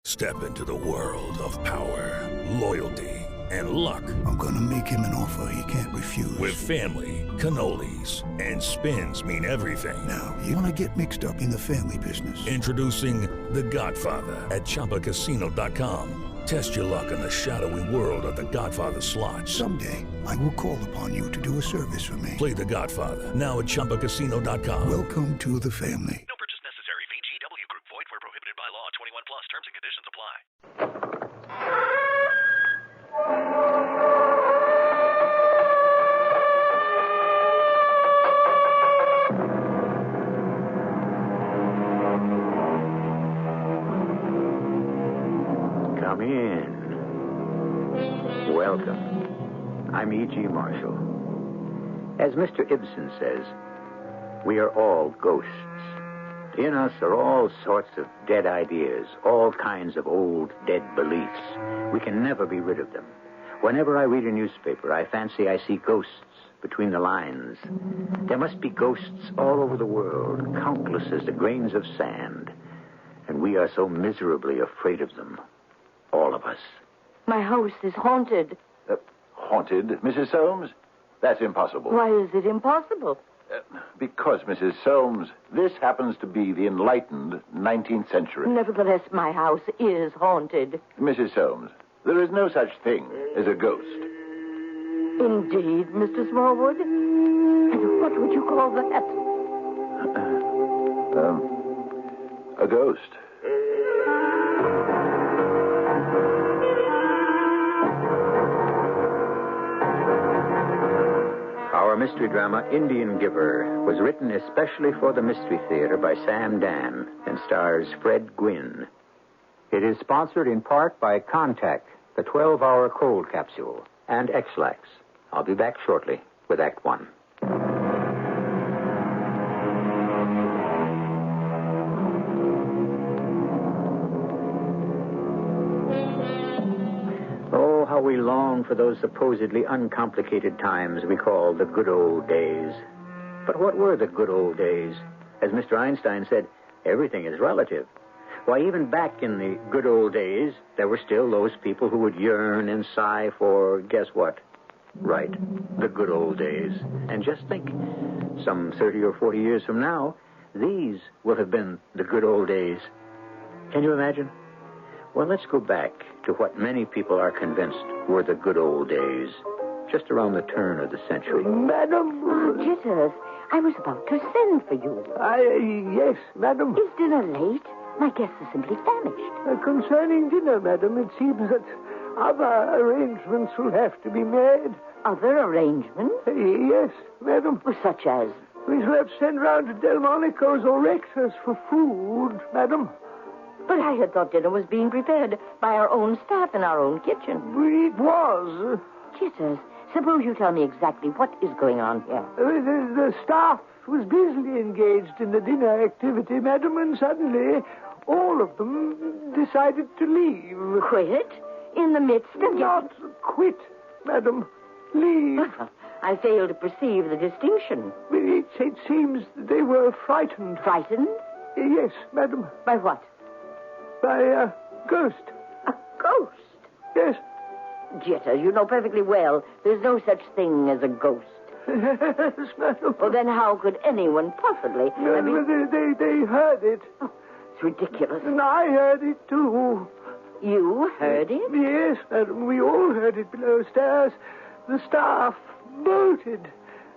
Step into the world of power, loyalty, and luck. I'm gonna make him an offer he can't refuse. With family, cannolis, and spins mean everything. Now, you wanna get mixed up in the family business. Introducing The Godfather at ChumbaCasino.com. Test your luck in the shadowy world of The Godfather slot. Someday, I will call upon you to do a service for me. Play The Godfather now at ChumbaCasino.com. Welcome to the family. No purchase necessary. VGW Group. Void where prohibited by law. 21 plus. Terms and conditions apply. Come in. Welcome. I'm E.G. Marshall. As Mr. Ibsen says, we are all ghosts. In us are all sorts of dead ideas, all kinds of old dead beliefs. We can never be rid of them. Whenever I read a newspaper, I fancy I see ghosts between the lines. There must be ghosts all over the world, countless as the grains of sand. And we are so miserably afraid of them. All of us. My house is haunted. Haunted, Mrs. Soames? That's impossible. Why is it impossible? Because, Mrs. Soames, this happens to be the enlightened 19th century. Nevertheless, my house is haunted. Mrs. Soames, there is no such thing as a ghost. Indeed, Mr. Smallwood? And what would you call that? A ghost. Our mystery drama, Indian Giver, was written especially for the Mystery Theater by Sam Dan and stars Fred Gwynne. It is sponsored in part by Contact, the 12-hour cold capsule, and X-Lax. I'll be back shortly with Act One. Oh, how we long for those supposedly uncomplicated times we call the good old days. But what were the good old days? As Mr. Einstein said, everything is relative. Why, even back in the good old days, there were still those people who would yearn and sigh for, guess what? Right, the good old days. And just think, some 30 or 40 years from now, these will have been the good old days. Can you imagine? Well, let's go back to what many people are convinced were the good old days, just around the turn of the century. Madam. Oh, Jitters, I was about to send for you. Yes, madam. Is dinner late? My guests are simply famished. Concerning dinner, madam, it seems that other arrangements will have to be made. Other arrangements? Yes, madam. Such as? We shall have to send round to Delmonico's or Rex's for food, madam. But I had thought dinner was being prepared by our own staff in our own kitchen. It was. Jitters, suppose you tell me exactly what is going on here. The staff was busily engaged in the dinner activity, madam, and suddenly all of them decided to leave. Quit? In the midst of... Not quit, madam. Leave. I fail to perceive the distinction. It seems they were frightened. Frightened? Yes, madam. By what? By a ghost. A ghost? Yes. Jitters, you know perfectly well there's no such thing as a ghost. Yes, madam. Well, then how could anyone possibly... They heard it. Oh, it's ridiculous. And I heard it, too. You heard it? Yes, madam. We all heard it below stairs. The staff bolted.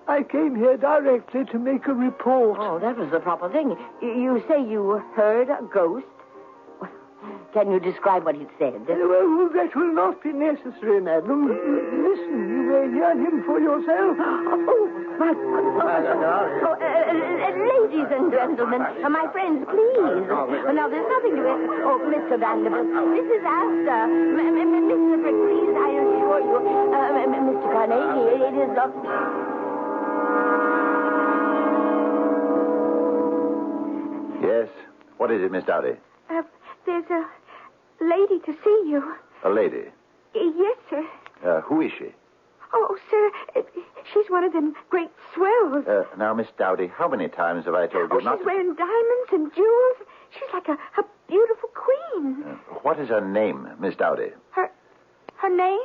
I came here directly to make a report. Oh, that was the proper thing. You say you heard a ghost? Can you describe what he said? Well, that will not be necessary, madam. Listen, you may hear him for yourself. Oh, my God. Ladies and gentlemen, my friends, please. Now, there's nothing to it. Oh, Mr. Vanderbilt, this is Asta. Mr. Frick, please, I assure you. Mr. Carnegie, it is not... Yes? What is it, Miss Dowdy? There's a lady to see you. A lady? Yes, sir. Who is she? Oh, sir, she's one of them great swells. Now, Miss Dowdy, how many times have I told you not she's to... wearing diamonds and jewels. She's like a beautiful queen. What is her name, Miss Dowdy? Her name?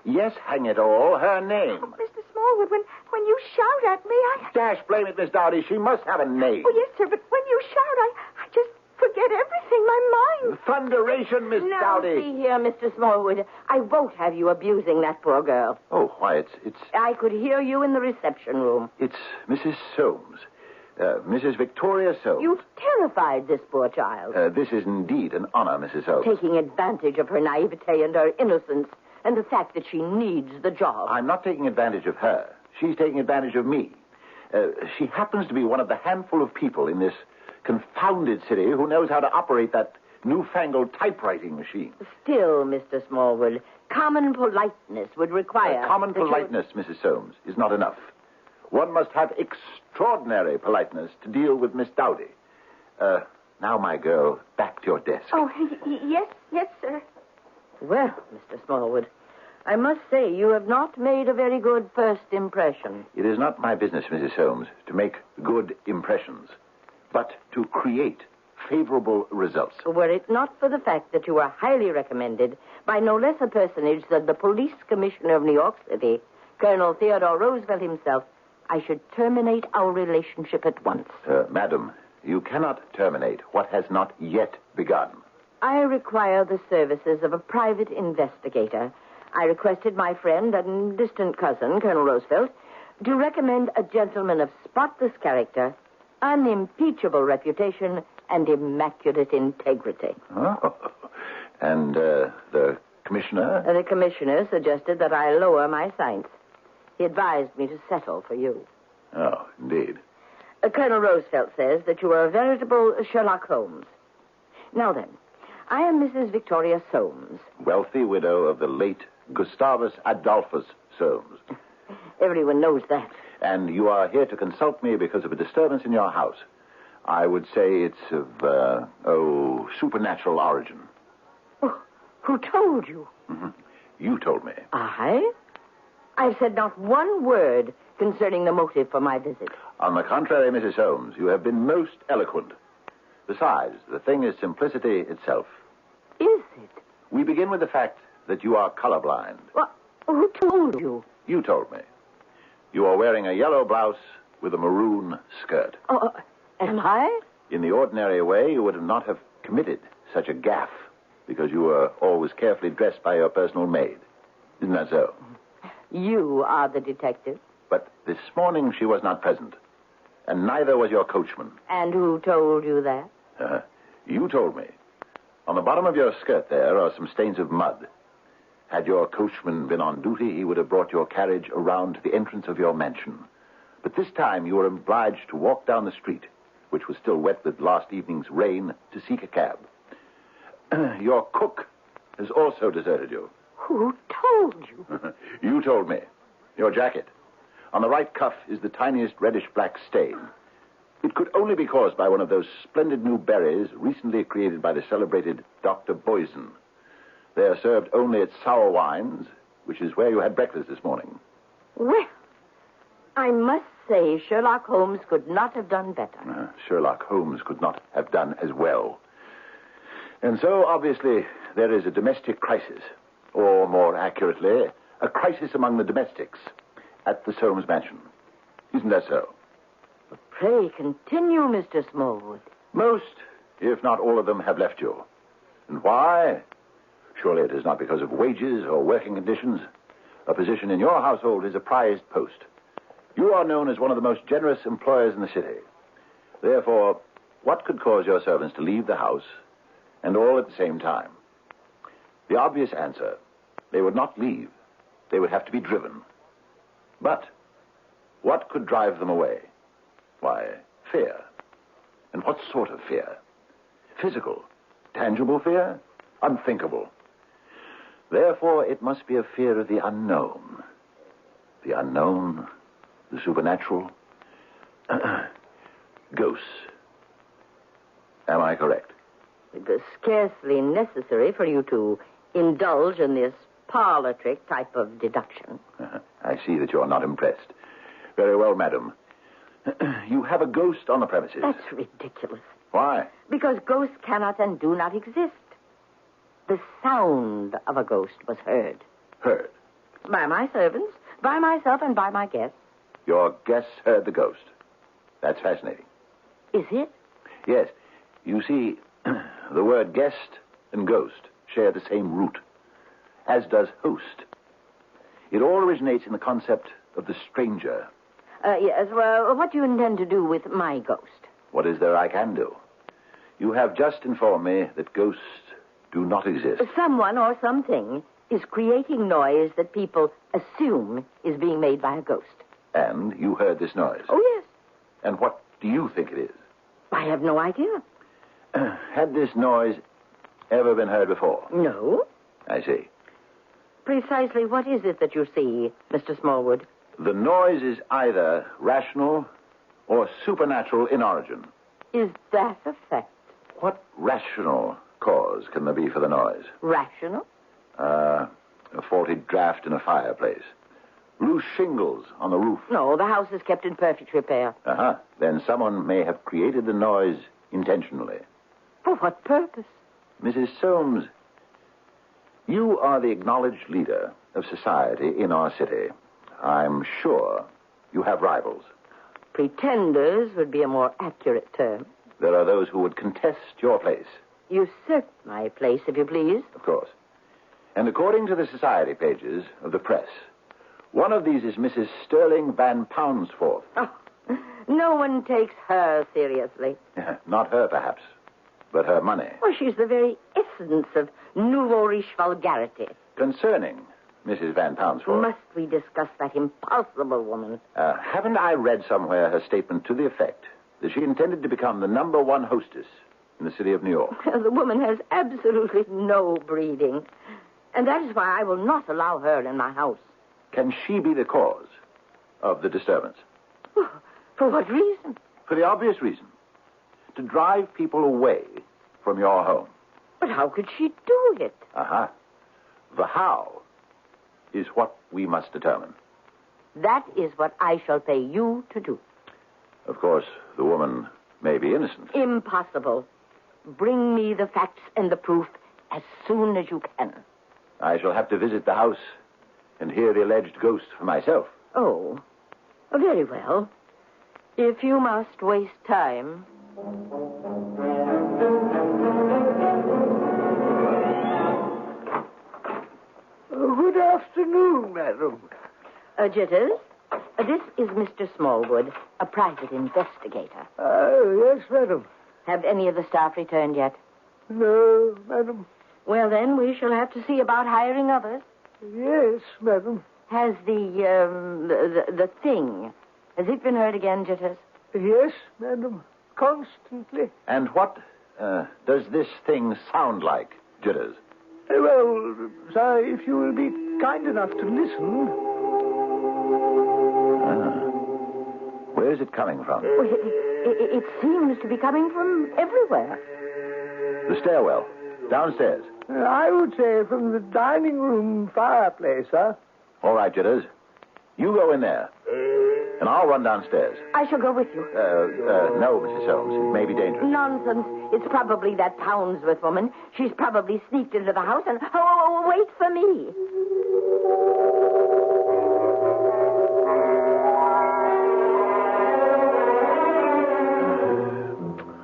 Yes, hang it all, her name. Oh, Mr. Smallwood, when you shout at me, Dash, blame it, Miss Dowdy. She must have a name. Oh, yes, sir, but when you shout, I just forget everything. My mind. Thunderation, Miss Now, Dowdy. see here, Mr. Smallwood. I won't have you abusing that poor girl. Oh, why, it's... I could hear you in the reception room. It's Mrs. Soames. Mrs. Victoria Soames. You've terrified this poor child. This is indeed an honor, Mrs. Soames. Taking advantage of her naivete and her innocence and the fact that she needs the job. I'm not taking advantage of her. She's taking advantage of me. She happens to be one of the handful of people in this confounded city who knows how to operate that newfangled typewriting machine. Still, Mr. Smallwood, common politeness would require... Common politeness, Mrs. Soames, is not enough. One must have extraordinary politeness to deal with Miss Dowdy. Now, my girl, back to your desk. Oh, yes, sir. Well, Mr. Smallwood, I must say you have not made a very good first impression. It is not my business, Mrs. Soames, to make good impressions, but to create favorable results. Were it not for the fact that you are highly recommended by no less a personage than the police commissioner of New York City, Colonel Theodore Roosevelt himself, I should terminate our relationship at once. Madam, you cannot terminate what has not yet begun. I require the services of a private investigator. I requested my friend and distant cousin, Colonel Roosevelt, to recommend a gentleman of spotless character, unimpeachable reputation, and immaculate integrity. Oh. And the commissioner? The commissioner suggested that I lower my sights. He advised me to settle for you. Oh, indeed. Colonel Roosevelt says that you are a veritable Sherlock Holmes. Now then, I am Mrs. Victoria Soames. Wealthy widow of the late Gustavus Adolphus Soames. Everyone knows that. And you are here to consult me because of a disturbance in your house. I would say it's of, supernatural origin. Oh, who told you? Mm-hmm. You told me. I've said not one word concerning the motive for my visit. On the contrary, Mrs. Holmes, you have been most eloquent. Besides, the thing is simplicity itself. Is it? We begin with the fact that you are colorblind. Well, who told you? You told me. You are wearing a yellow blouse with a maroon skirt. Oh, am I? In the ordinary way, you would not have committed such a gaffe because you were always carefully dressed by your personal maid. Isn't that so? You are the detective. But this morning she was not present. And neither was your coachman. And who told you that? You told me. On the bottom of your skirt there are some stains of mud. Had your coachman been on duty, he would have brought your carriage around to the entrance of your mansion. But this time you were obliged to walk down the street, which was still wet with last evening's rain, to seek a cab. Your cook has also deserted you. Who told you? You told me. Your jacket. On the right cuff is the tiniest reddish-black stain. It could only be caused by one of those splendid new berries recently created by the celebrated Dr. Boysen. They are served only at sour wines, which is where you had breakfast this morning. Well, I must say Sherlock Holmes could not have done better. Sherlock Holmes could not have done as well. And so, obviously, there is a domestic crisis. Or, more accurately, a crisis among the domestics at the Soames mansion. Isn't that so? Pray continue, Mr. Smallwood. Most, if not all of them, have left you. And why? Surely it is not because of wages or working conditions. A position in your household is a prized post. You are known as one of the most generous employers in the city. Therefore, what could cause your servants to leave the house, and all at the same time? The obvious answer, they would not leave. They would have to be driven. But what could drive them away? Why, fear. And what sort of fear? Physical, tangible fear? Unthinkable. Therefore, it must be a fear of the unknown. The unknown, the supernatural. Ghosts. Am I correct? It was scarcely necessary for you to indulge in this parlor trick type of deduction. I see that you're not impressed. Very well, madam. You have a ghost on the premises. That's ridiculous. Why? Because ghosts cannot and do not exist. The sound of a ghost was heard. Heard? By my servants, by myself, and by my guests. Your guests heard the ghost. That's fascinating. Is it? Yes. You see, the word guest and ghost share the same root, as does host. It all originates in the concept of the stranger. Yes, well, what do you intend to do with my ghost? What is there I can do? You have just informed me that ghosts do not exist. Someone or something is creating noise that people assume is being made by a ghost. And you heard this noise? Oh, yes. And what do you think it is? I have no idea. Had this noise ever been heard before? No. I see. Precisely what is it that you see, Mr. Smallwood? The noise is either rational or supernatural in origin. Is that a fact? What rational cause can there be for the noise? Rational? A faulty draft in a fireplace. Loose shingles on the roof. No, the house is kept in perfect repair. Then someone may have created the noise intentionally. For what purpose? Mrs. Soames, you are the acknowledged leader of society in our city. I'm sure you have rivals. Pretenders would be a more accurate term. There are those who would contest your place. Usurp my place, if you please. Of course. And according to the society pages of the press, one of these is Mrs. Sterling Van Poundsforth. Oh, no one takes her seriously. Not her, perhaps, but her money. Oh, she's the very essence of nouveau riche vulgarity. Concerning Mrs. Van Poundsforth. Must we discuss that impossible woman? Haven't I read somewhere her statement to the effect that she intended to become the #1 hostess in the city of New York? The woman has absolutely no breeding. And that is why I will not allow her in my house. Can she be the cause of the disturbance? For what reason? For the obvious reason. To drive people away from your home. But how could she do it? The how is what we must determine. That is what I shall pay you to do. Of course, the woman may be innocent. Impossible. Bring me the facts and the proof as soon as you can. I shall have to visit the house and hear the alleged ghost for myself. Oh, very well. If you must waste time. Good afternoon, madam. Jitters, this is Mr. Smallwood, a private investigator. Yes, madam. Have any of the staff returned yet? No, madam. Well, then, we shall have to see about hiring others. Yes, madam. Has the thing, has it been heard again, Jitters? Yes, madam. Constantly. And what does this thing sound like, Jitters? Well, sir, if you will be kind enough to listen. Where is it coming from? Well, it seems to be coming from everywhere. The stairwell. Downstairs. I would say from the dining room fireplace, sir. All right, Jitters. You go in there. And I'll run downstairs. I shall go with you. No, Mrs. Soames. It may be dangerous. Nonsense. It's probably that Poundsworth woman. She's probably sneaked into the house and... Oh, wait for me.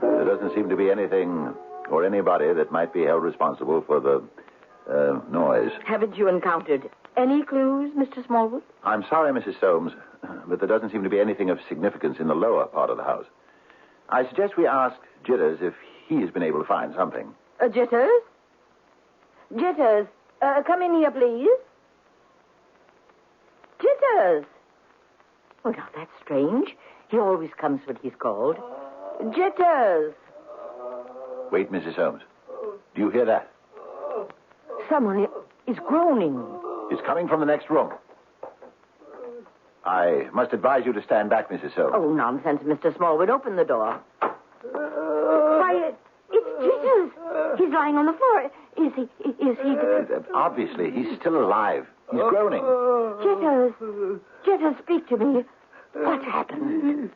There doesn't seem to be anything or anybody that might be held responsible for the noise. Haven't you encountered any clues, Mr. Smallwood? I'm sorry, Mrs. Soames, but there doesn't seem to be anything of significance in the lower part of the house. I suggest we ask Jitters if he has been able to find something. Jitters? Jitters, come in here, please. Jitters! Oh, now, that's strange. He always comes when he's called. Jitters! Wait, Mrs. Soames. Do you hear that? Someone is groaning. It's coming from the next room. I must advise you to stand back, Mrs. Soames. Oh, nonsense, Mr. Smallwood. Open the door. Why, it's Jitters. He's lying on the floor. Is he... Obviously, he's still alive. He's groaning. Jitters, speak to me. What happened?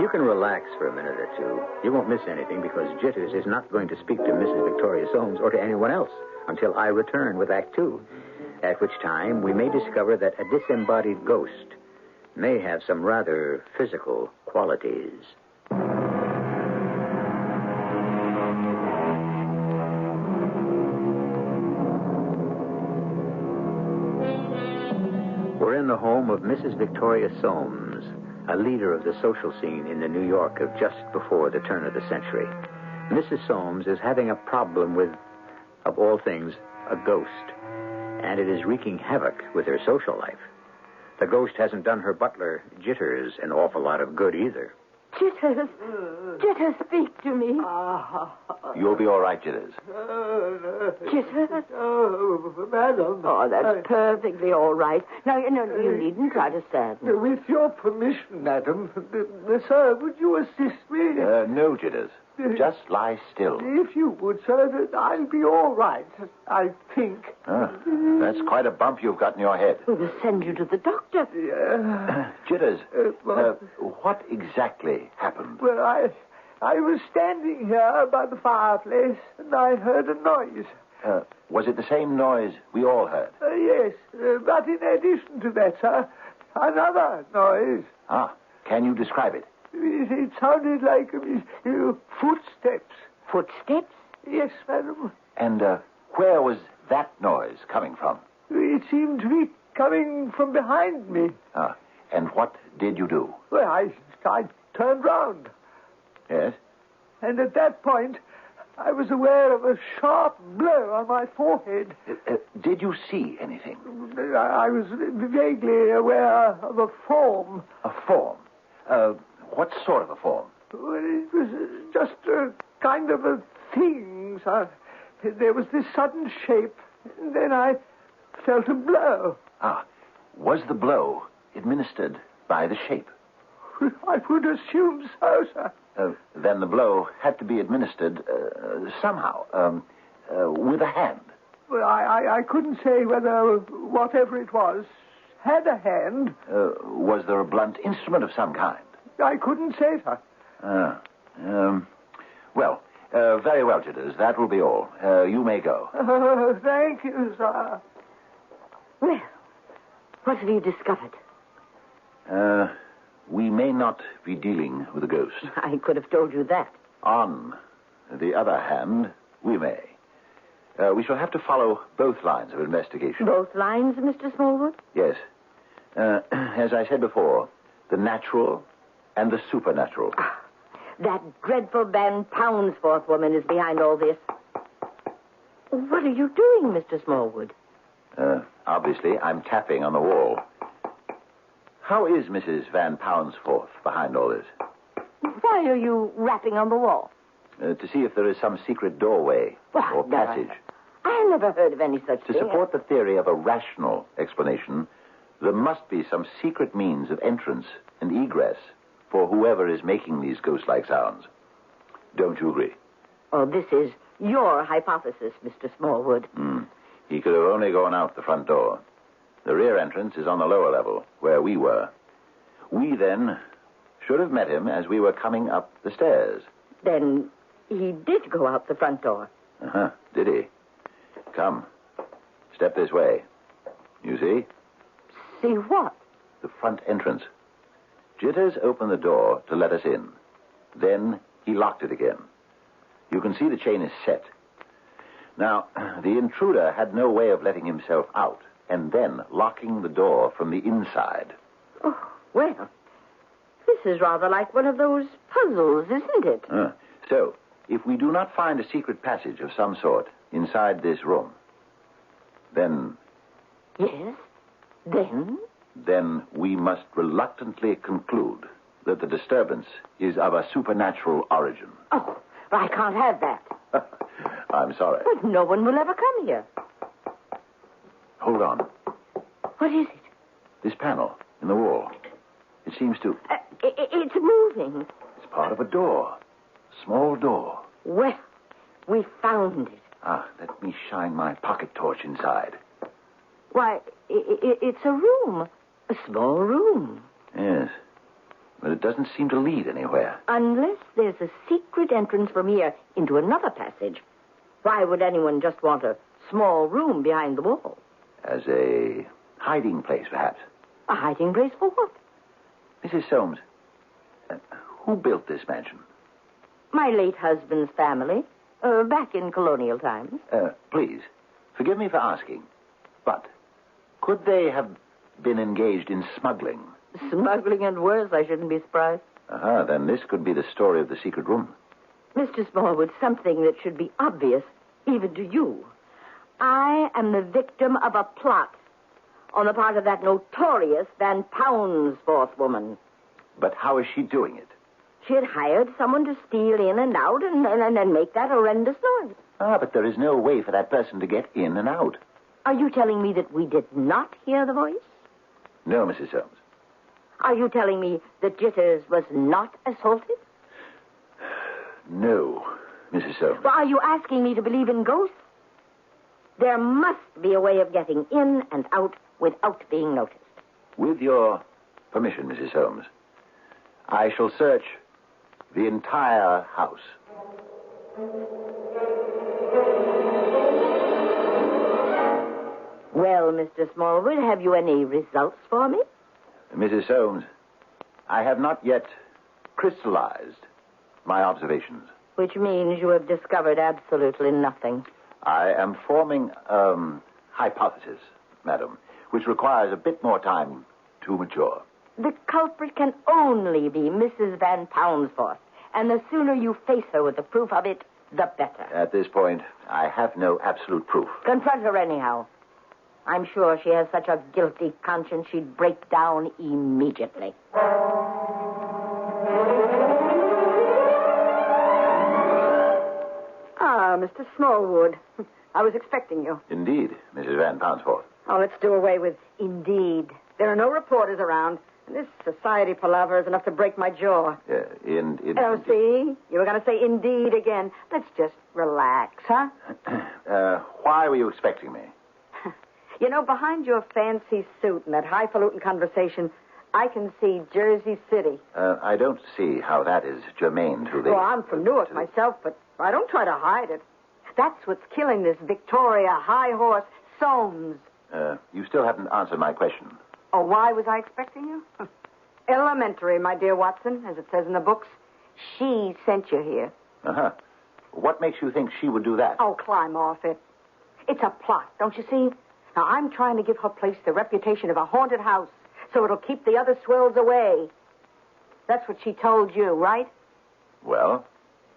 You can relax for a minute or two. You won't miss anything because Jitters is not going to speak to Mrs. Victoria Soames or to anyone else until I return with Act Two, at which time we may discover that a disembodied ghost may have some rather physical qualities. We're in the home of Mrs. Victoria Soames, a leader of the social scene in the New York of just before the turn of the century. Mrs. Soames is having a problem with, of all things, a ghost, and it is wreaking havoc with her social life. The ghost hasn't done her butler, Jitters, an awful lot of good either. Jitters, speak to me. You'll be all right, Jitters. Jitters? Oh, madam. Oh, that's perfectly all right. Now, you needn't try to sadden. With your permission, madam, sir, would you assist me? No, Jitters. Just lie still. If you would, sir, I'll be all right, I think. That's quite a bump you've got in your head. We'll send you to the doctor. Jitters, what exactly happened? Well, I was standing here by the fireplace, and I heard a noise. Was it the same noise we all heard? Yes, but in addition to that, sir, another noise. Can you describe it? It sounded like footsteps. Footsteps? Yes, madam. And where was that noise coming from? It seemed to be coming from behind me. And what did you do? Well, I turned round. Yes? And at that point, I was aware of a sharp blow on my forehead. Did you see anything? I was vaguely aware of a form. A form? What sort of a form? Well, it was just a kind of a thing, sir. There was this sudden shape, and then I felt a blow. Was the blow administered by the shape? I would assume so, sir. Then the blow had to be administered somehow, with a hand. Well, I couldn't say whether whatever it was had a hand. Was there a blunt instrument of some kind? I couldn't say, sir. Well, very well, Jitters. That will be all. You may go. Thank you, sir. Well, what have you discovered? We may not be dealing with a ghost. I could have told you that. On the other hand, we may. We shall have to follow both lines of investigation. Both lines, Mr. Smallwood? Yes. As I said before, the natural and the supernatural. That dreadful Van Poundsforth woman is behind all this. What are you doing, Mr. Smallwood? Obviously, I'm tapping on the wall. How is Mrs. Van Poundsforth behind all this? Why are you rapping on the wall? To see if there is some secret doorway or passage. I never heard of any such thing. To support the theory of a rational explanation, there must be some secret means of entrance and egress for whoever is making these ghost-like sounds. Don't you agree? Oh, this is your hypothesis, Mr. Smallwood. He could have only gone out the front door. The rear entrance is on the lower level, where we were. We, then, should have met him as we were coming up the stairs. Then he did go out the front door. Did he? Come. Step this way. You see? See what? The front entrance. Jitters opened the door to let us in. Then he locked it again. You can see the chain is set. Now, the intruder had no way of letting himself out and then locking the door from the inside. Oh, well, this is rather like one of those puzzles, isn't it? So, if we do not find a secret passage of some sort inside this room, then... Yes? Then? Then we must reluctantly conclude that the disturbance is of a supernatural origin. Oh, I can't have that. I'm sorry. But no one will ever come here. Hold on. What is it? This panel in the wall. It seems to... It's moving. It's part of a door. Small door. Well, we found it. Let me shine my pocket torch inside. Why, it's a room. A small room. Yes. But it doesn't seem to lead anywhere. Unless there's a secret entrance from here into another passage. Why would anyone just want a small room behind the wall? As a hiding place, perhaps. A hiding place for what? Mrs. Soames, who built this mansion? My late husband's family. Back in colonial times. Please, forgive me for asking, but could they have been engaged in smuggling? Smuggling and worse, I shouldn't be surprised. Then this could be the story of the secret room. Mr. Smallwood, something that should be obvious, even to you. I am the victim of a plot on the part of that notorious Van Poundsforth woman. But how is she doing it? She had hired someone to steal in and out and make that horrendous noise. But there is no way for that person to get in and out. Are you telling me that we did not hear the voice? No, Mrs. Soames. Are you telling me that Jitters was not assaulted? No, Mrs. Soames. Well, are you asking me to believe in ghosts? There must be a way of getting in and out without being noticed. With your permission, Mrs. Soames, I shall search the entire house. Well, Mr. Smallwood, have you any results for me? Mrs. Soames, I have not yet crystallized my observations. Which means you have discovered absolutely nothing. I am forming a hypothesis, madam, which requires a bit more time to mature. The culprit can only be Mrs. Van Poundsforth, and the sooner you face her with the proof of it, the better. At this point, I have no absolute proof. Confront her anyhow. I'm sure she has such a guilty conscience she'd break down immediately. Mr. Smallwood. I was expecting you. Indeed, Mrs. Van Poundsforth. Oh, let's do away with indeed. There are no reporters around, and this society palaver is enough to break my jaw. Oh, see? You were going to say indeed again. Let's just relax, huh? Why were you expecting me? You know, behind your fancy suit and that highfalutin conversation, I can see Jersey City. I don't see how that is germane to the... Well, I'm from Newark myself, but I don't try to hide it. That's what's killing this Victoria high horse, Soames. You still haven't answered my question. Oh, why was I expecting you? Elementary, my dear Watson, as it says in the books. She sent you here. Uh-huh. What makes you think she would do that? Oh, climb off it. It's a plot, don't you see? Now, I'm trying to give her place the reputation of a haunted house so it'll keep the other swells away. That's what she told you, right? Well,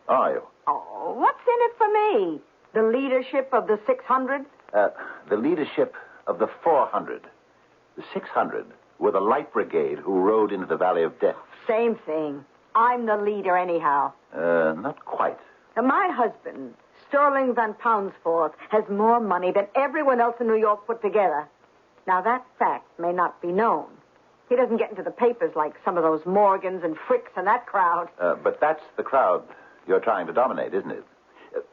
are you? Oh, what's in it for me? The leadership of the 600? The leadership of the 400. The 600 were the light brigade who rode into the Valley of Death. Same thing. I'm the leader anyhow. Not quite. Now, my husband, Sterling Van Poundsforth, has more money than everyone else in New York put together. Now, that fact may not be known. He doesn't get into the papers like some of those Morgans and Fricks and that crowd. But that's the crowd you're trying to dominate, isn't it?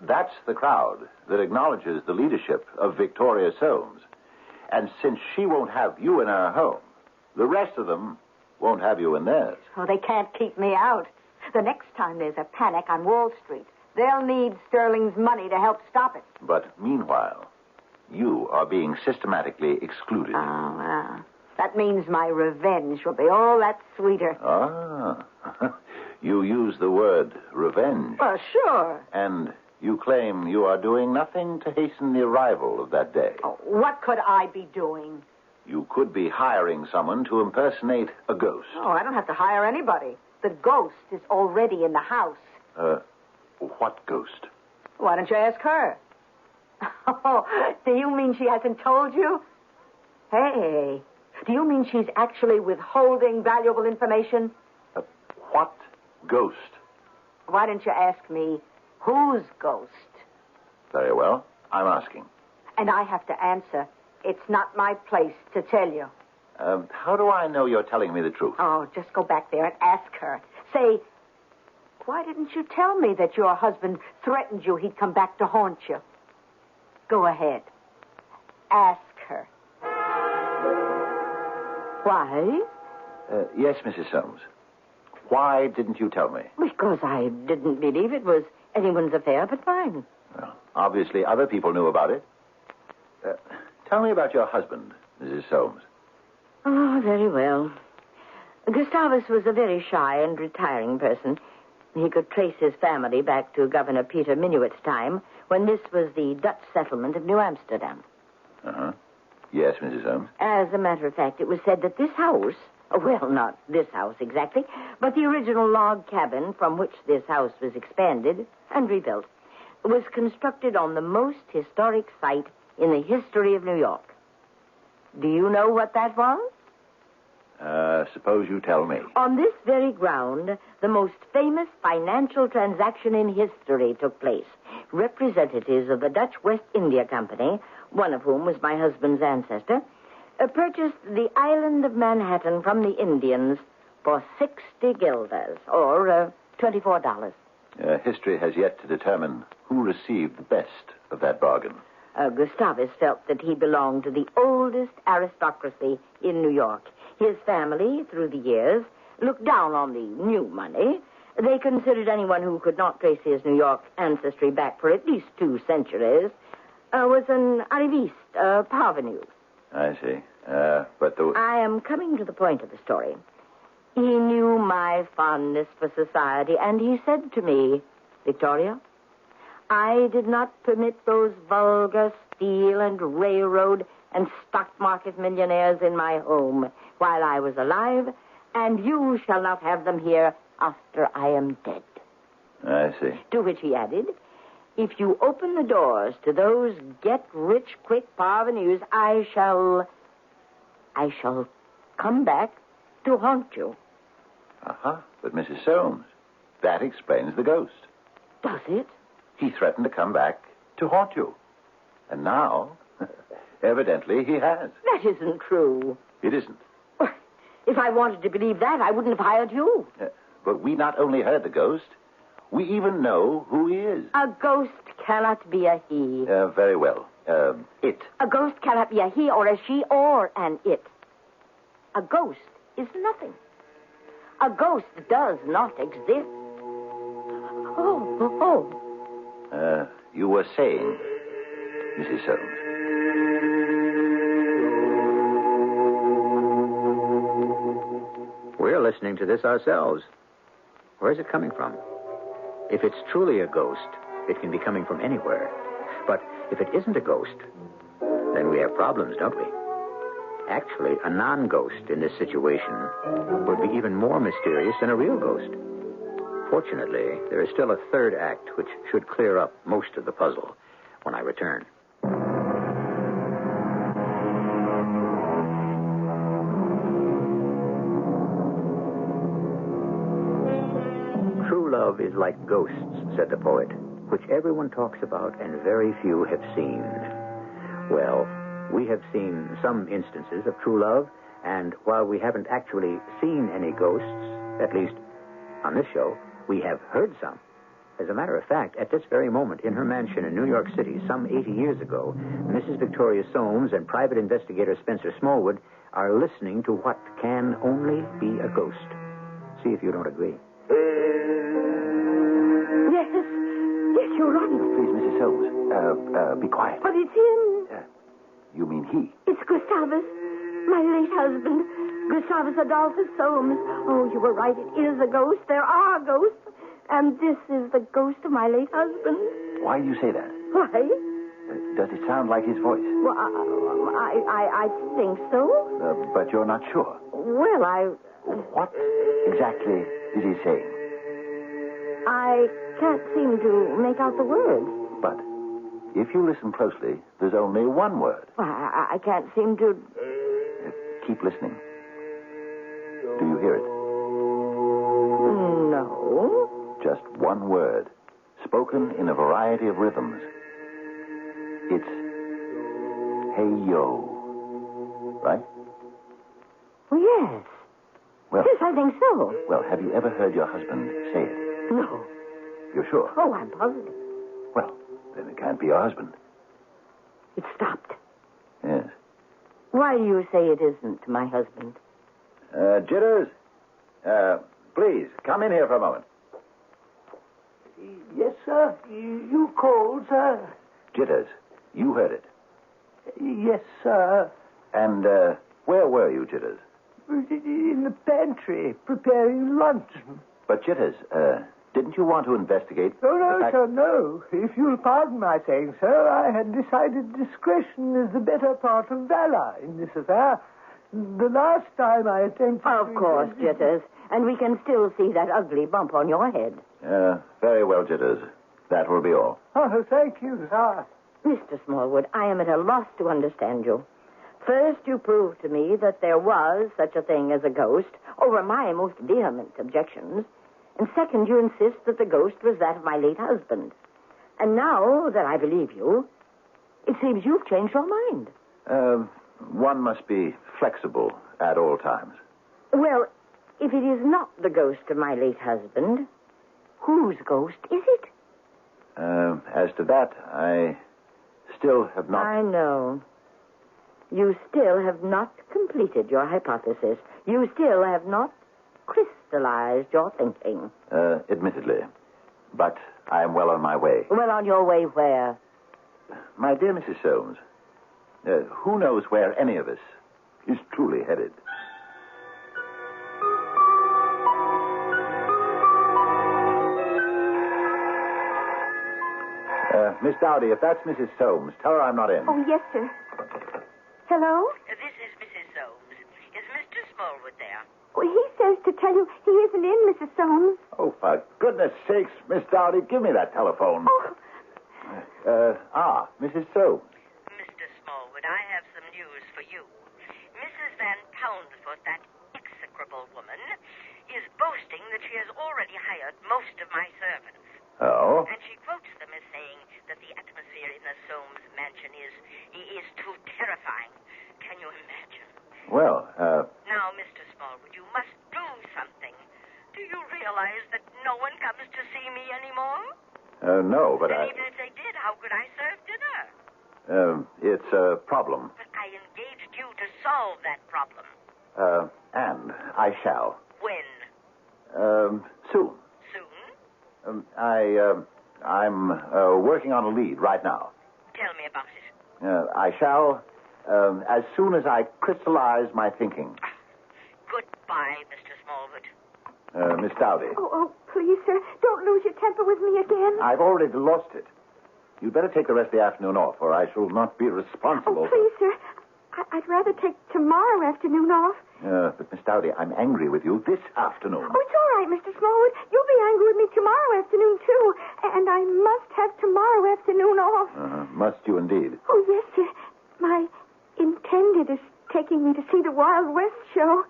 That's the crowd that acknowledges the leadership of Victoria Soames. And since she won't have you in her home, the rest of them won't have you in theirs. Oh, they can't keep me out. The next time there's a panic on Wall Street, they'll need Sterling's money to help stop it. But meanwhile, you are being systematically excluded. Oh, well, that means my revenge will be all that sweeter. Ah, you use the word revenge. Well, sure. And you claim you are doing nothing to hasten the arrival of that day. Oh, what could I be doing? You could be hiring someone to impersonate a ghost. Oh, I don't have to hire anybody. The ghost is already in the house. What ghost? Why don't you ask her? Oh, do you mean she hasn't told you? Hey, do you mean she's actually withholding valuable information? What ghost? Why don't you ask me, whose ghost? Very well. I'm asking. And I have to answer. It's not my place to tell you. How do I know you're telling me the truth? Oh, just go back there and ask her. Say, why didn't you tell me that your husband threatened you he'd come back to haunt you? Go ahead. Ask her. Why? Yes, Mrs. Soames. Why didn't you tell me? Because I didn't believe it was anyone's affair but mine. Well, obviously other people knew about it. Tell me about your husband, Mrs. Soames. Oh, very well. Gustavus was a very shy and retiring person. He could trace his family back to Governor Peter Minuit's time, when this was the Dutch settlement of New Amsterdam. Uh-huh. Yes, Mrs. Soames. As a matter of fact, it was said that this house, well, not this house exactly, but the original log cabin from which this house was expanded and rebuilt, was constructed on the most historic site in the history of New York. Do you know what that was? Suppose you tell me. On this very ground, the most famous financial transaction in history took place. Representatives of the Dutch West India Company, one of whom was my husband's ancestor, purchased the island of Manhattan from the Indians for 60 guilders, or $24. History has yet to determine who received the best of that bargain. Gustavus felt that he belonged to the oldest aristocracy in New York. His family, through the years, looked down on the new money. They considered anyone who could not trace his New York ancestry back for at least 2 centuries was an arriviste, a parvenu. I see. But I am coming to the point of the story. He knew my fondness for society, and he said to me, Victoria, I did not permit those vulgar steel and railroad and stock market millionaires in my home while I was alive, and you shall not have them here after I am dead. I see. To which he added, if you open the doors to those get-rich-quick parvenus, I shall come back to haunt you. Uh-huh. But, Mrs. Soames, that explains the ghost. Does it? He threatened to come back to haunt you. And now, evidently, he has. That isn't true. It isn't. If I wanted to believe that, I wouldn't have hired you. But we not only heard the ghost, we even know who he is. A ghost cannot be a he. Very well. It. A ghost cannot be a he or a she or an it. A ghost is nothing. A ghost does not exist. Oh. You were saying, Mrs. Soames. We're listening to this ourselves. Where's it coming from? If it's truly a ghost, it can be coming from anywhere. But if it isn't a ghost, then we have problems, don't we? Actually, a non-ghost in this situation would be even more mysterious than a real ghost. Fortunately, there is still a third act which should clear up most of the puzzle when I return. True love is like ghosts, said the poet, which everyone talks about and very few have seen. Well, we have seen some instances of true love, and while we haven't actually seen any ghosts, at least on this show, we have heard some. As a matter of fact, at this very moment in her mansion in New York City, some 80 years ago, Mrs. Victoria Soames and private investigator Spencer Smallwood are listening to what can only be a ghost. See if you don't agree. Yes, you're right. Please, Mrs. Soames, be quiet. But it's him. You mean he? It's Gustavus, my late husband, Gustavus Adolphus Soames. Oh, you were right. It is a ghost. There are ghosts. And this is the ghost of my late husband. Why do you say that? Why? Does it sound like his voice? Well, I think so. But you're not sure. Well, What exactly is he saying? I can't seem to make out the words. But if you listen closely, there's only one word. I can't seem to... Keep listening. Do you hear it? No. Just one word, spoken in a variety of rhythms. It's hey yo, right? Well, yes. Well, Yes, I think so. well, have you ever heard your husband say it? No. You're sure? Oh, I'm positive. Well, then it can't be your husband. It stopped. Yes. Why do you say it isn't my husband? Jitters? Please, come in here for a moment. Yes, sir. You called, sir. Jitters, you heard it. Yes, sir. And, where were you, Jitters? In the pantry, preparing luncheon. But, Jitters, didn't you want to investigate... Oh, no, the fact- sir, no. If you'll pardon my saying so, I had decided discretion is the better part of valor in this affair. The last time I attempted... Of course, Jitters. And we can still see that ugly bump on your head. Very well, Jitters. That will be all. Oh, thank you, sir. Mr. Smallwood, I am at a loss to understand you. First, you proved to me that there was such a thing as a ghost over my most vehement objections. And second, you insist that the ghost was that of my late husband. And now that I believe you, it seems you've changed your mind. One must be flexible at all times. Well, if it is not the ghost of my late husband, whose ghost is it? As to that, I still have not... I know. You still have not completed your hypothesis. You still have not crystallized your thinking. Admittedly. But I am well on my way. Well, on your way where? My dear Mrs. Soames, who knows where any of us is truly headed? Miss Dowdy, if that's Mrs. Soames, tell her I'm not in. Oh, yes, sir. Hello? This is Mrs. Soames. Is Mr. Smallwood there? Well, he says to tell you he isn't in, Mrs. Soames. Oh, for goodness sakes, Miss Dowdy, give me that telephone. Oh. Mrs. Soames. Mr. Smallwood, I have some news for you. Mrs. Van Poundsfoot, that execrable woman, is boasting that she has already hired most of my servants. Oh? And she quotes them as saying that the atmosphere in the Soames mansion is too terrifying. Can you imagine? Well, Now, Mr. Smallwood, you must do something. Do you realize that no one comes to see me anymore? no, but And even if they did, how could I serve dinner? it's a problem. But I engaged you to solve that problem. And I shall. When? Soon. Soon? I'm working on a lead right now. Tell me about it. I shall, as soon as I crystallize my thinking. Goodbye, Mr. Smallwood. Miss Dowdy, Oh, please, sir, don't lose your temper with me again. I've already lost it. You'd better take the rest of the afternoon off, or I shall not be responsible. Oh, please, sir. I'd rather take tomorrow afternoon off. But, Miss Dowdy, I'm angry with you this afternoon. Oh, it's all right, Mr. Smallwood. You'll be angry with me tomorrow afternoon, too. And I must have tomorrow afternoon off. Must you indeed? Oh, yes, sir. My intended is taking me to see the Wild West show.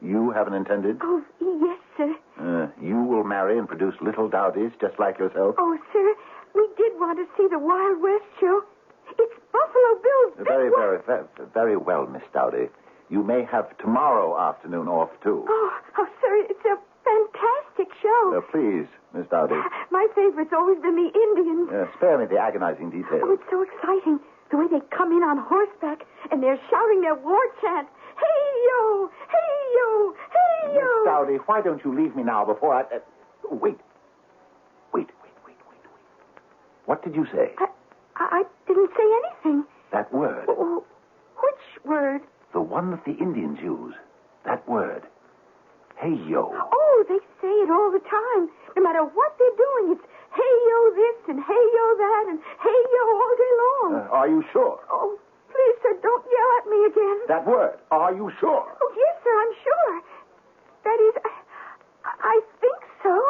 You have an intended? Oh, yes, sir. You will marry and produce little Dowdies just like yourself? Oh, sir, we did want to see the Wild West show. It's Buffalo Bill's big Very well, Miss Dowdy. You may have tomorrow afternoon off, too. Oh, sir, it's a fantastic show. Please, Miss Dowdy. My favorite's always been the Indians. Spare me the agonizing Oh, details. it's so exciting. The way they come in on horseback and they're shouting their war chant. Hey-yo! Hey-yo! Hey-yo! Miss Dowdy, why don't you leave me now before I... Wait. What did you say? I didn't say anything. That word. Oh, which word? The one that the Indians use. That word. Hey-yo. Oh, they say it all the time. No matter what they're doing, it's hey-yo this and hey-yo that and hey-yo all day long. Are you sure? Oh, please, sir, don't yell at me again. That word. Are you sure? Oh, yes, sir, I'm sure. That is, I think so.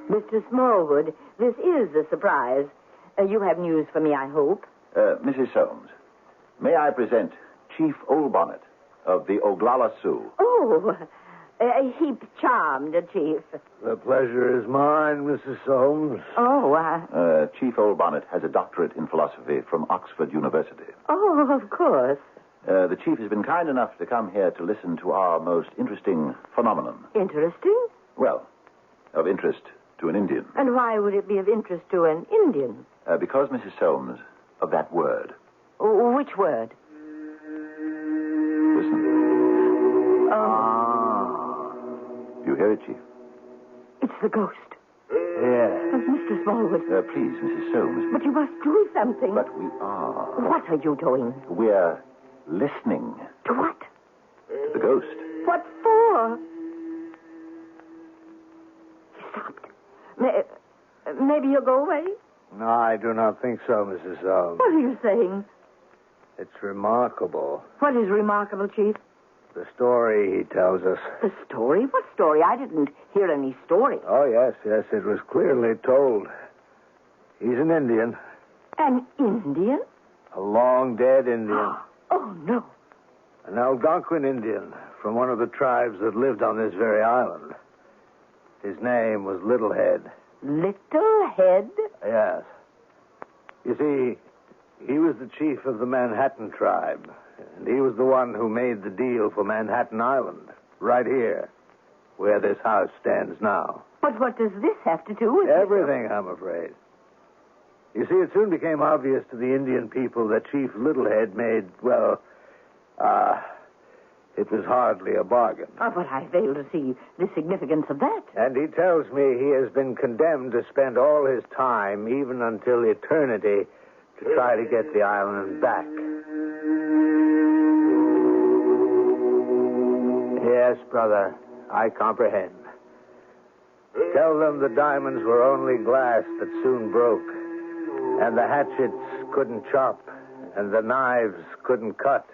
Mr. Smallwood, this is a surprise. You have news for me, I hope. Mrs. Soames, may I present Chief Oldbonnet of the Oglala Sioux? Oh, a heap charmed, Chief. The pleasure is mine, Mrs. Soames. Chief Oldbonnet has a doctorate in philosophy from Oxford University. Oh, of course. The chief has been kind enough to come here to listen to our most interesting phenomenon. Interesting? Well, of interest to an Indian. And why would it be of interest to an Indian? Because, Mrs. Soames, of that word. Which word? Listen. You hear it, Chief? It's the ghost. Yeah. Mr. Smallwood. Please, Mrs. Soames. But you must do something. But we are. What are you doing? We're listening To what? to the ghost. What for? He stopped. Maybe he'll go away? No, I do not think so, Mrs. Soames. What are you saying? It's remarkable. What is remarkable, Chief? The story he tells us. The story? What story? I didn't hear any story. Oh, yes, it was clearly told. He's an Indian. An Indian? A long-dead Indian. Oh, no. An Algonquin Indian from one of the tribes that lived on this very island. His name was Littlehead. Littlehead? Yes. You see, he was the chief of the Manhattan tribe, and he was the one who made the deal for Manhattan Island, right here, where this house stands now. But what does this have to do with Everything, I'm afraid. You see, it soon became obvious to the Indian people that Chief Littlehead made, it was hardly a bargain. But I fail to see the significance of that. And he tells me he has been condemned to spend all his time, even until eternity, to try to get the island back. Yes, brother, I comprehend. Tell them the diamonds were only glass that soon broke, and the hatchets couldn't chop, and the knives couldn't cut,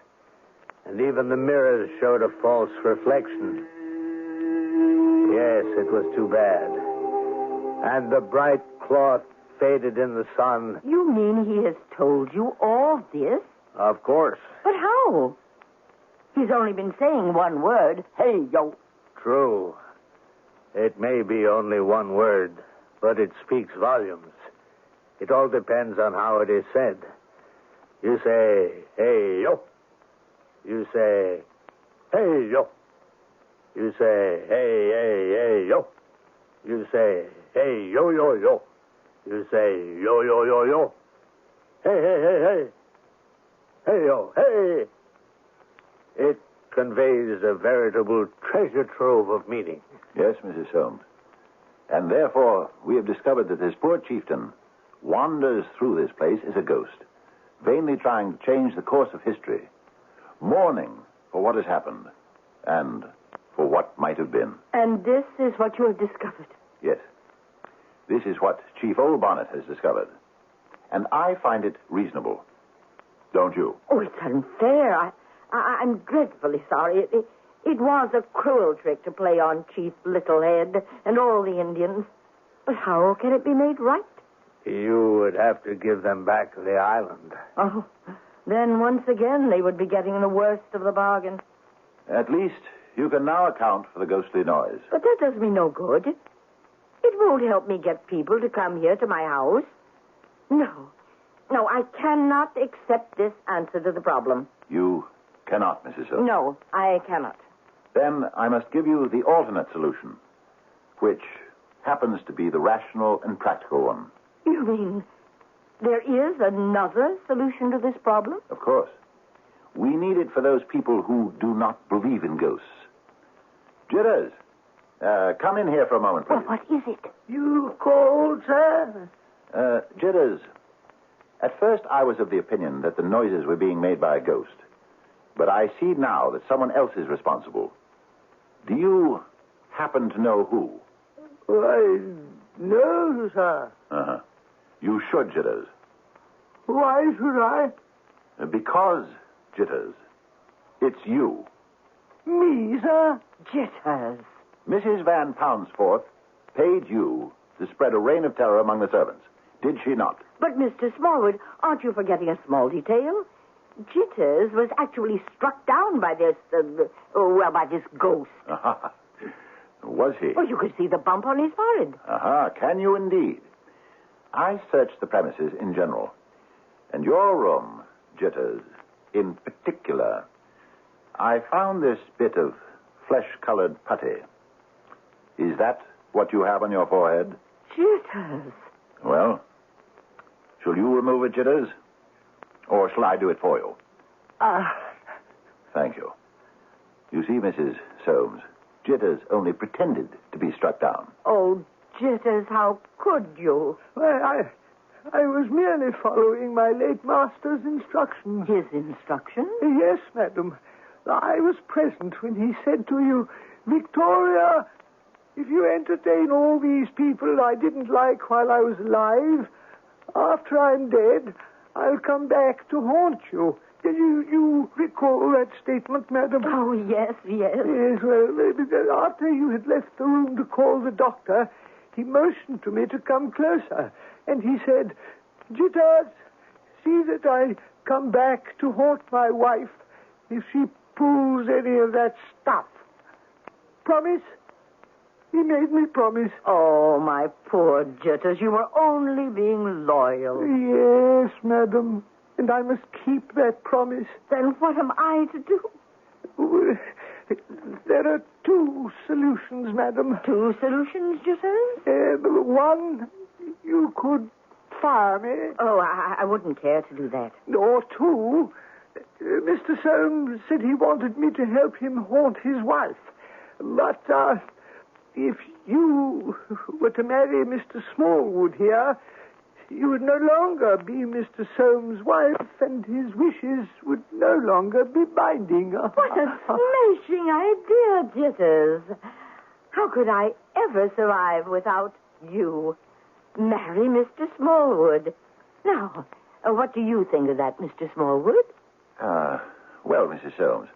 and even the mirrors showed a false reflection. Yes, it was too bad. And the bright cloth faded in the sun. You mean he has told you all this? Of course. But how? He's only been saying one word. Hey, yo. True. It may be only one word, but it speaks volumes. It all depends on how it is said. You say, hey, yo. You say, hey, yo. You say, hey, hey, hey, yo. You say, hey, yo, yo, yo. You say, yo, yo, yo, yo. Hey, hey, hey, hey. Hey, yo, hey. It conveys a veritable treasure trove of meaning. Yes, Mrs. Soames. And therefore, we have discovered that this poor chieftain wanders through this place as a ghost, vainly trying to change the course of history, mourning for what has happened and for what might have been. And this is what you have discovered? Yes. This is what Chief Old Bonnet has discovered. And I find it reasonable. Don't you? Oh, it's unfair. I'm dreadfully sorry. It was a cruel trick to play on Chief Littlehead and all the Indians. But how can it be made right? You would have to give them back the island. Oh, then once again they would be getting the worst of the bargain. At least you can now account for the ghostly noise. But that does me no good. It won't help me get people to come here to my house. No, I cannot accept this answer to the problem. You cannot, Mrs. Soames. No, I cannot. Then I must give you the alternate solution, which happens to be the rational and practical one. You mean there is another solution to this problem? Of course. We need it for those people who do not believe in ghosts. Jitters, come in here for a moment, please. Well, what is it? You called, sir? Jitters, at first I was of the opinion that the noises were being made by a ghost. But I see now that someone else is responsible. Do you happen to know who? Why, no, sir. Uh-huh. You should, Jitters. Why should I? Because, Jitters, it's you. Me, sir? Jitters. Mrs. Van Poundsforth paid you to spread a reign of terror among the servants. Did she not? But, Mr. Smallwood, aren't you forgetting a small detail? Jitters was actually struck down by this, by this ghost. Was he? Well, you could see the bump on his forehead. Can you indeed? I searched the premises in general. And your room, Jitters, in particular. I found this bit of flesh-colored putty. Is that what you have on your forehead? Jitters. Well, shall you remove it, Jitters? Or shall I do it for you? Thank you. You see, Mrs. Soames, Jitters only pretended to be struck down. Oh, Jitters, how could you? Well, I was merely following my late master's instructions. His instructions? Yes, madam. I was present when he said to you, Victoria, if you entertain all these people I didn't like while I was alive, after I'm dead, I'll come back to haunt you. You recall that statement, madam? Oh, yes. Yes, well, after you had left the room to call the doctor, he motioned to me to come closer, and he said, Jitters, see that I come back to haunt my wife if she pulls any of that stuff. Promise? He made me promise. Oh, my poor Jitters, you were only being loyal. Yes, madam, and I must keep that promise. Then what am I to do? There are two solutions, madam. Two solutions, Jitters? One, you could fire me. Oh, I wouldn't care to do that. Or two, Mr. Soames said he wanted me to help him haunt his wife. But if you were to marry Mr. Smallwood here, you would no longer be Mr. Soames' wife, and his wishes would no longer be binding. What a smashing idea, Jitters. How could I ever survive without you? Marry Mr. Smallwood. Now, what do you think of that, Mr. Smallwood? Well, Mrs. Soames,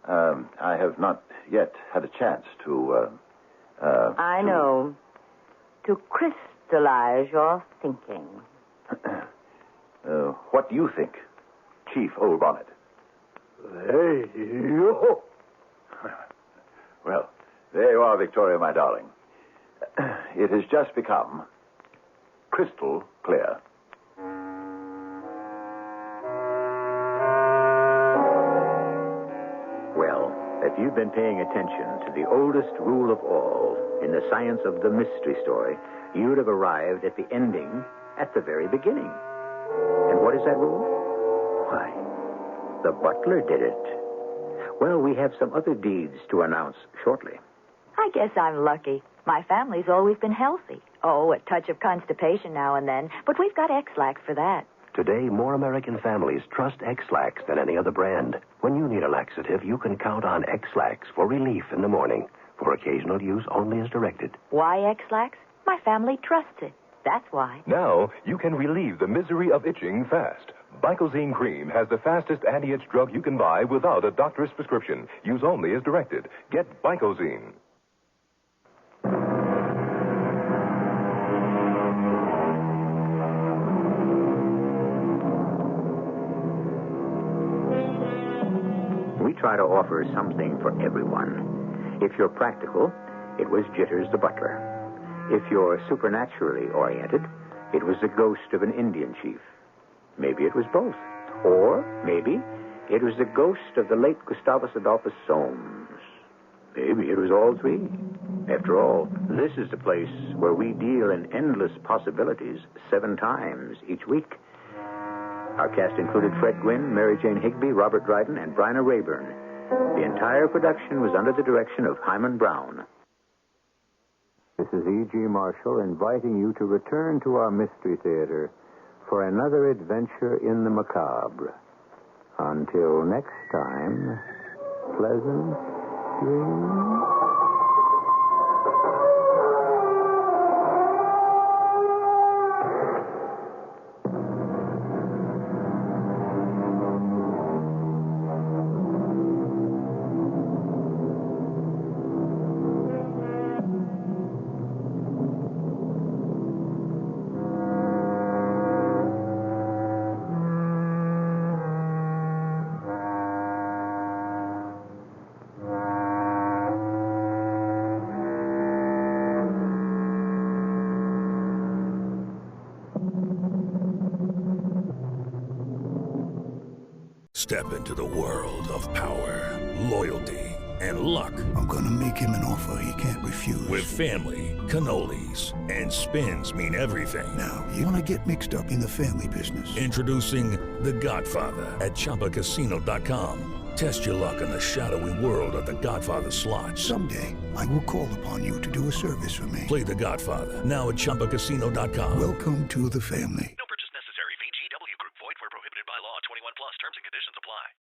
I have not yet had a chance to, I know. To crystallize your thinking. What do you think, Chief Old Bonnet? Hey, yo. Well, there you are, Victoria, my darling. It has just become crystal clear. Well, if you've been paying attention to the oldest rule of all in the science of the mystery story, you'd have arrived at the ending at the very beginning. And what is that rule? Why, the butler did it. Well, we have some other deeds to announce shortly. I guess I'm lucky. My family's always been healthy. Oh, a touch of constipation now and then, but we've got X-Lax for that. Today, more American families trust X-Lax than any other brand. When you need a laxative, you can count on X-Lax for relief in the morning. For occasional use only as directed. Why X-Lax? My family trusts it. That's why. Now, you can relieve the misery of itching fast. Bicozene Cream has the fastest anti-itch drug you can buy without a doctor's prescription. Use only as directed. Get Bicozene. We try to offer something for everyone. If you're practical, it was Jitters the butler. If you're supernaturally oriented, it was the ghost of an Indian chief. Maybe it was both. Or maybe it was the ghost of the late Gustavus Adolphus Soames. Maybe it was all three. After all, this is the place where we deal in endless possibilities 7 times each week. Our cast included Fred Gwynne, Mary Jane Higby, Robert Dryden, and Bryna Rayburn. The entire production was under the direction of Hyman Brown. This is E.G. Marshall inviting you to return to our Mystery Theater for another adventure in the macabre. Until next time, pleasant dreams. Step into the world of power, loyalty, and luck. I'm gonna make him an offer he can't refuse. With family, cannolis, and spins mean everything. Now, you wanna get mixed up in the family business. Introducing The Godfather at ChumbaCasino.com. Test your luck in the shadowy world of The Godfather slot. Someday, I will call upon you to do a service for me. Play The Godfather now at ChumbaCasino.com. Welcome to the family. No purchase necessary. VGW Group. Void where prohibited by law. 21 plus. Terms and conditions apply.